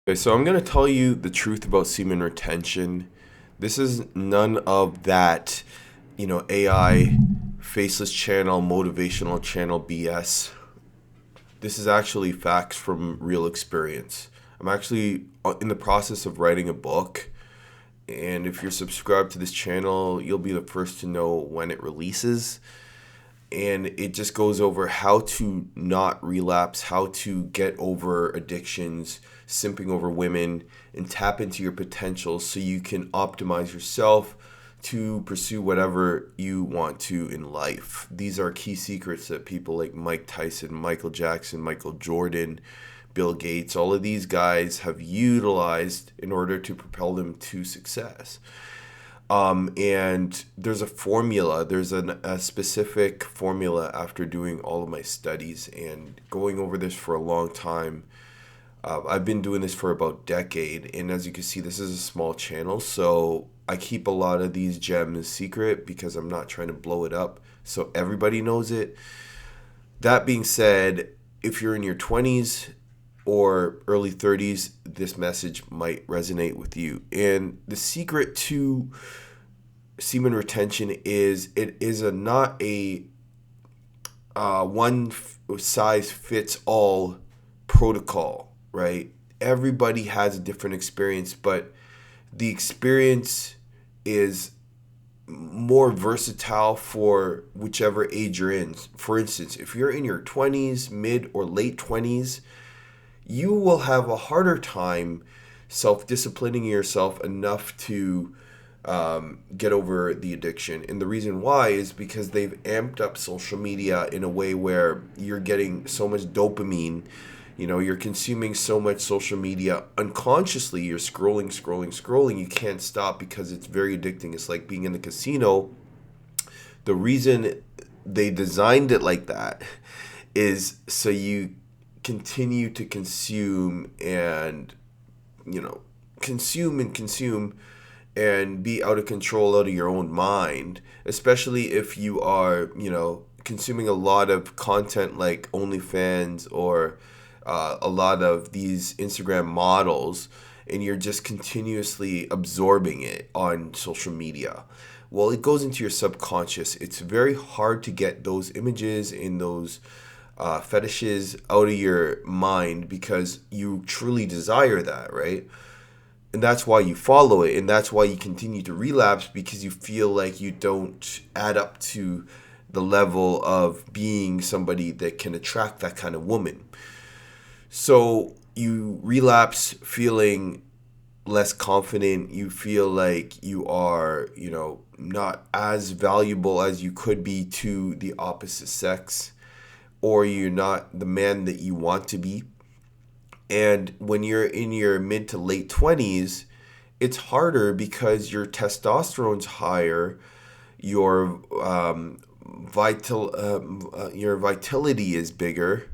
Okay, so I'm going to tell you the truth about semen retention. This is none of that, AI faceless channel, motivational channel BS. This is actually facts from real experience. I'm actually in the process of writing a book, and if you're subscribed to this channel, you'll be the first to know when it releases. And it just goes over how to not relapse, how to get over addictions, simping over women, and tap into your potential so you can optimize yourself to pursue whatever you want to in life. These are key secrets that people like Mike Tyson, Michael Jackson, Michael Jordan, Bill Gates, all of these guys have utilized in order to propel them to success. And there's a formula, a specific formula after doing all of my studies and going over this for a long time. I've been doing this for about a decade, and as you can see, this is a small channel, so I keep a lot of these gems secret because I'm not trying to blow it up so everybody knows it. That being said, if you're in your 20s or early 30s, this message might resonate with you. And the secret to semen retention is it is not a one size fits all protocol, right? Everybody has a different experience, but the experience is more versatile for whichever age you're in. For instance, if you're in your 20s, mid or late 20s, you will have a harder time self-disciplining yourself enough to get over the addiction. And the reason why is because they've amped up social media in a way where you're getting so much dopamine. You're consuming so much social media unconsciously. You're scrolling. You can't stop because it's very addicting. It's like being in the casino. The reason they designed it like that is so you continue to consume and, consume and be out of control, out of your own mind, especially if you are, consuming a lot of content like OnlyFans or a lot of these Instagram models, and you're just continuously absorbing it on social media. Well, it goes into your subconscious. It's very hard to get those images and those fetishes out of your mind because you truly desire that, right? And that's why you follow it, and that's why you continue to relapse, because you feel like you don't add up to the level of being somebody that can attract that kind of woman. So you relapse feeling less confident. You feel like you are, not as valuable as you could be to the opposite sex, or you're not the man that you want to be. And when you're in your mid to late 20s, it's harder because your testosterone's higher, your your vitality is bigger,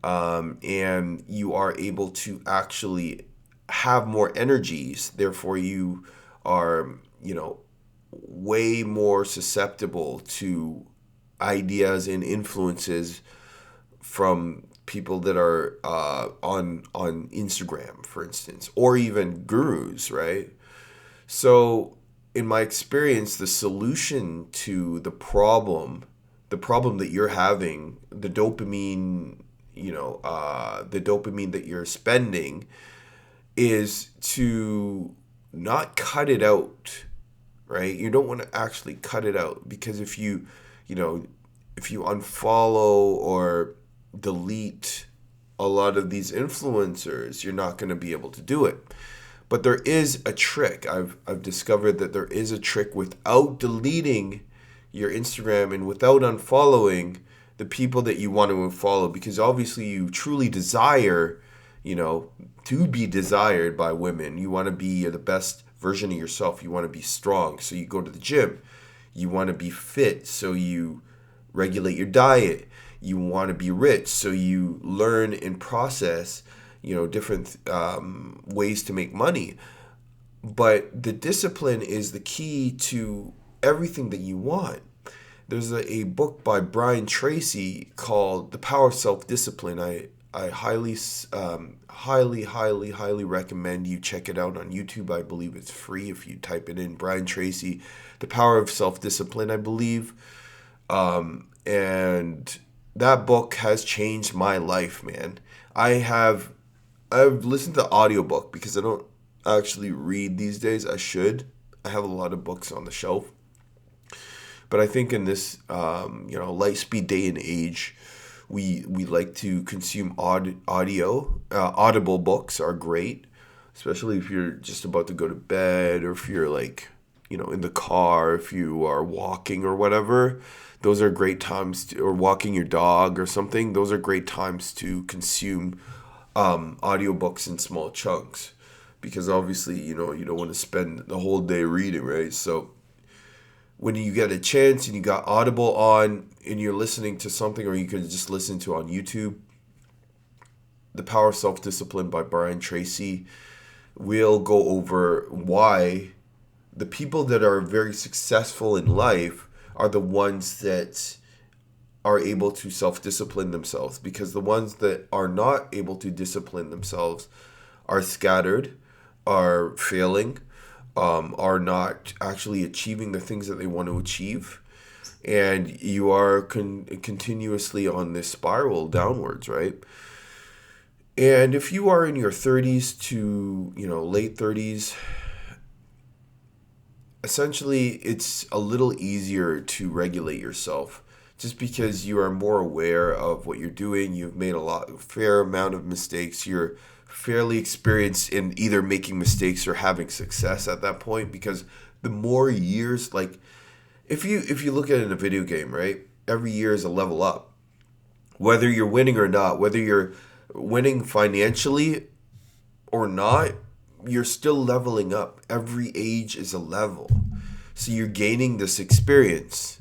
and you are able to actually have more energies. Therefore, you are, way more susceptible to ideas and influences from people that are on Instagram, for instance, or even gurus, right? So, in my experience, the solution to the problem that you're having, the dopamine that you're spending, is to not cut it out, right? You don't want to actually cut it out, because if you unfollow or delete a lot of these influencers, you're not going to be able to do it. But there is a trick. I've discovered that there is a trick without deleting your Instagram and without unfollowing the people that you want to unfollow, because obviously you truly desire, to be desired by women. You want to be the best version of yourself. You want to be strong, so you go to the gym. You want to be fit, so you regulate your diet. You want to be rich, so you learn and process, different ways to make money. But the discipline is the key to everything that you want. There's a book by Brian Tracy called The Power of Self-Discipline. I highly recommend you check it out on YouTube. I believe it's free if you type it in. Brian Tracy, The Power of Self-Discipline, I believe. And that book has changed my life, man. I have I've listened to audiobook because I don't actually read these days. I should. I have a lot of books on the shelf. But I think in this, light speed day and age, we like to consume audio. Audible books are great, especially if you're just about to go to bed or if you're like, in the car, if you are walking or whatever. Those are great times or walking your dog or something. Those are great times to consume audiobooks in small chunks because obviously, you don't want to spend the whole day reading, right? So when you get a chance and you got Audible on and you're listening to something, or you can just listen to on YouTube, The Power of Self-Discipline by Brian Tracy will go over why the people that are very successful in life are the ones that are able to self-discipline themselves, because the ones that are not able to discipline themselves are scattered, are failing, are not actually achieving the things that they want to achieve, and you are continuously on this spiral downwards, right? And if you are in your 30s to late 30s, essentially it's a little easier to regulate yourself just because you are more aware of what you're doing. You've made a fair amount of mistakes. You're fairly experienced in either making mistakes or having success at that point, because the more years, like if you look at it in a video game, right? Every year is a level up. Whether you're winning or not, whether you're winning financially or not, you're still leveling up. Every age is a level. So you're gaining this experience.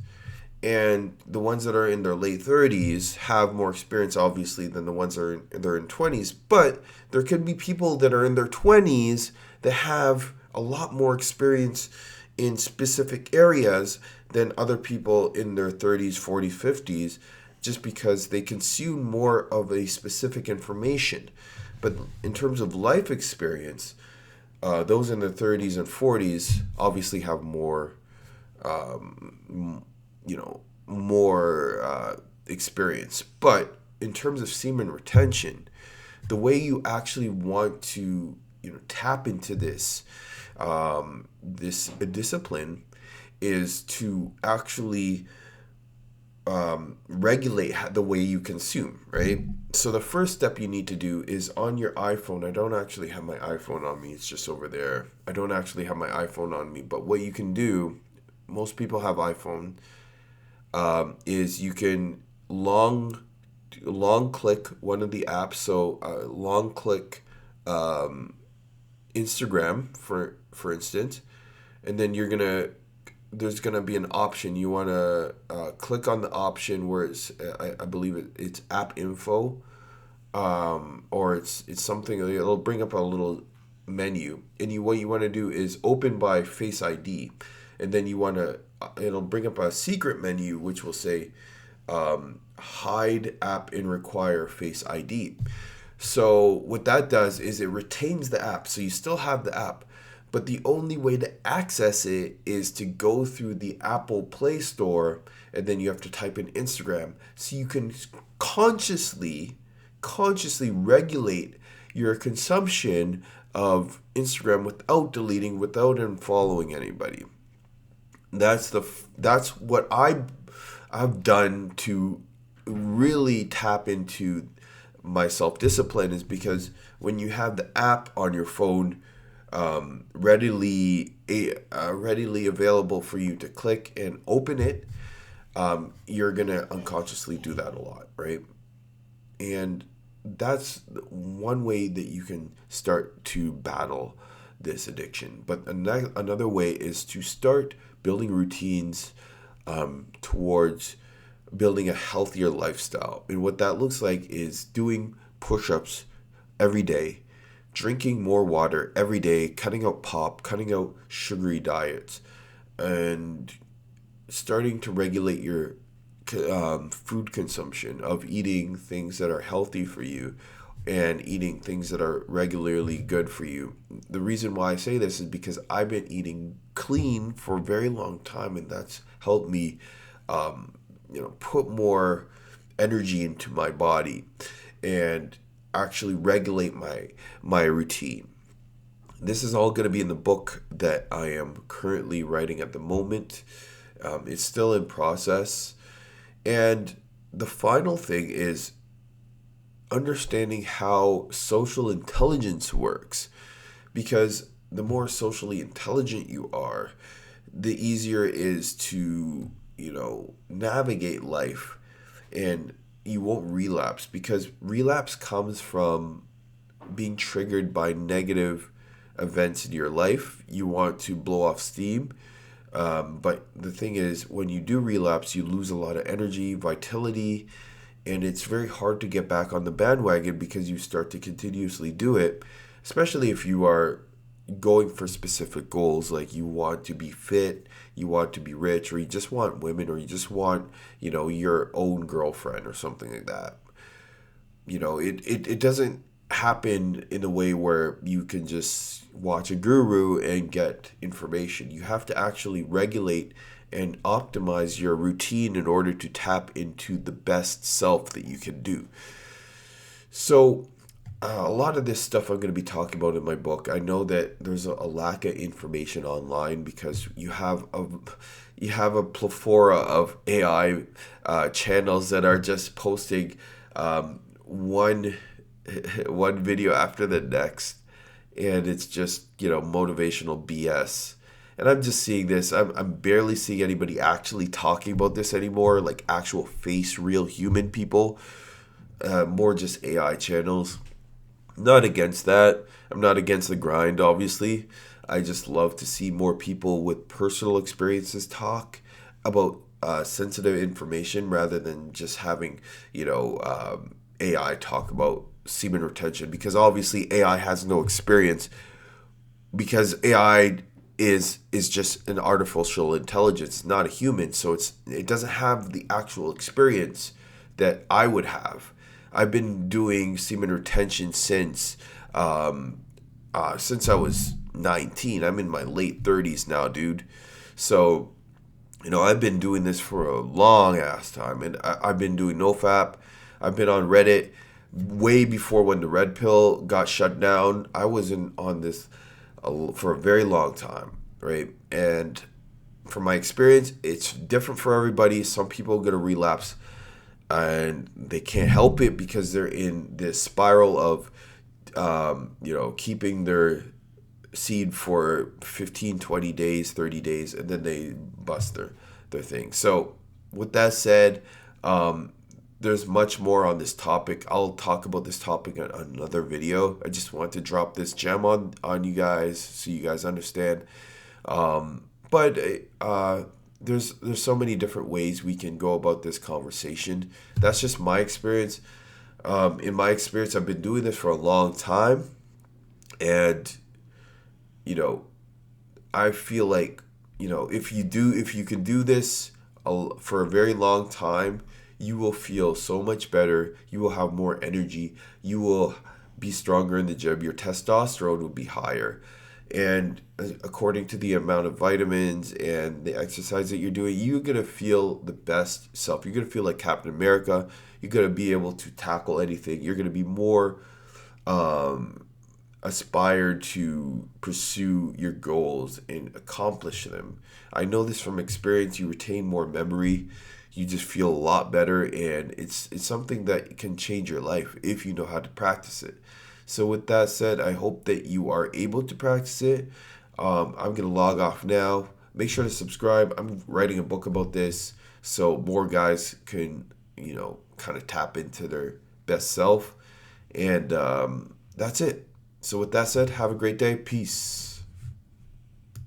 And the ones that are in their late 30s have more experience, obviously, than the ones that are in 20s. But there could be people that are in their 20s that have a lot more experience in specific areas than other people in their 30s, 40s, 50s, just because they consume more of a specific information. But in terms of life experience, those in their 30s and 40s obviously have more, more experience. But in terms of semen retention, the way you actually want to, tap into this discipline is to actually regulate the way you consume, right? So the first step you need to do is on your iPhone. I don't actually have my iPhone on me. It's just over there. I don't actually have my iPhone on me. But what you can do, most people have iPhone, is you can long click one of the apps. So long click Instagram, for instance, and then there's gonna be an option. You wanna click on the option where it's I believe it's app info, or it's something. It'll bring up a little menu, and what you want to do is open by Face ID, and then it'll bring up a secret menu which will say hide app and require Face ID. So what that does is it retains the app, so you still have the app. But the only way to access it is to go through the Apple Play Store, and then you have to type in Instagram. So you can consciously regulate your consumption of Instagram without deleting, without unfollowing anybody. That's what I've done to really tap into my self-discipline, is because when you have the app on your phone, readily available for you to click and open it, you're gonna unconsciously do that a lot, right? And that's one way that you can start to battle this addiction. But another way is to start building routines towards building a healthier lifestyle. And what that looks like is doing push-ups every day, drinking more water every day, cutting out pop, cutting out sugary diets, and starting to regulate your food consumption, of eating things that are healthy for you and eating things that are regularly good for you. The reason why I say this is because I've been eating clean for a very long time, and that's helped me, put more energy into my body and actually regulate my routine. This is all going to be in the book that I am currently writing at the moment. It's still in process. And the final thing is understanding how social intelligence works. Because the more socially intelligent you are, the easier it is to, navigate life, and you won't relapse, because relapse comes from being triggered by negative events in your life. You want to blow off steam. But the thing is, when you do relapse, you lose a lot of energy, vitality, and it's very hard to get back on the bandwagon because you start to continuously do it, especially if you are going for specific goals, like you want to be fit, you want to be rich, or you just want women, or you just want, your own girlfriend or something like that. It doesn't happen in a way where you can just watch a guru and get information. You have to actually regulate and optimize your routine in order to tap into the best self that you can do. So, a lot of this stuff I'm going to be talking about in my book. I know that there's a lack of information online because you have a plethora of AI channels that are just posting one one video after the next, and it's just motivational BS. And I'm just seeing this. I'm barely seeing anybody actually talking about this anymore, like actual face, real human people. More just AI channels. Not against that. I'm not against the grind, obviously. I just love to see more people with personal experiences talk about sensitive information rather than just having, AI talk about semen retention, because obviously AI has no experience, because AI is just an artificial intelligence, not a human, so it doesn't have the actual experience that I would have. I've been doing semen retention since I was 19. I'm in my late 30s now, dude. So, I've been doing this for a long ass time, and I've been doing NoFap. I've been on Reddit way before when the red pill got shut down. I was on this for a very long time, right? And from my experience, it's different for everybody. Some people are going to relapse and they can't help it because they're in this spiral of, keeping their seed for 15, 20 days, 30 days, and then they bust their thing. So with that said, there's much more on this topic. I'll talk about this topic in another video. I just want to drop this gem on you guys so you guys understand. But there's so many different ways we can go about this conversation. That's just my experience. In my experience, I've been doing this for a long time, and I feel like if you can do this for a very long time, you will feel so much better. You will have more energy. You will be stronger in the gym. Your testosterone will be higher. And according to the amount of vitamins and the exercise that you're doing, you're going to feel the best self. You're going to feel like Captain America. You're going to be able to tackle anything. You're going to be more aspired to pursue your goals and accomplish them. I know this from experience. You retain more memory. You just feel a lot better, and it's something that can change your life if you know how to practice it. So with that said, I hope that you are able to practice it. I'm going to log off now. Make sure to subscribe. I'm writing a book about this so more guys can, kind of tap into their best self. And that's it. So with that said, have a great day. Peace.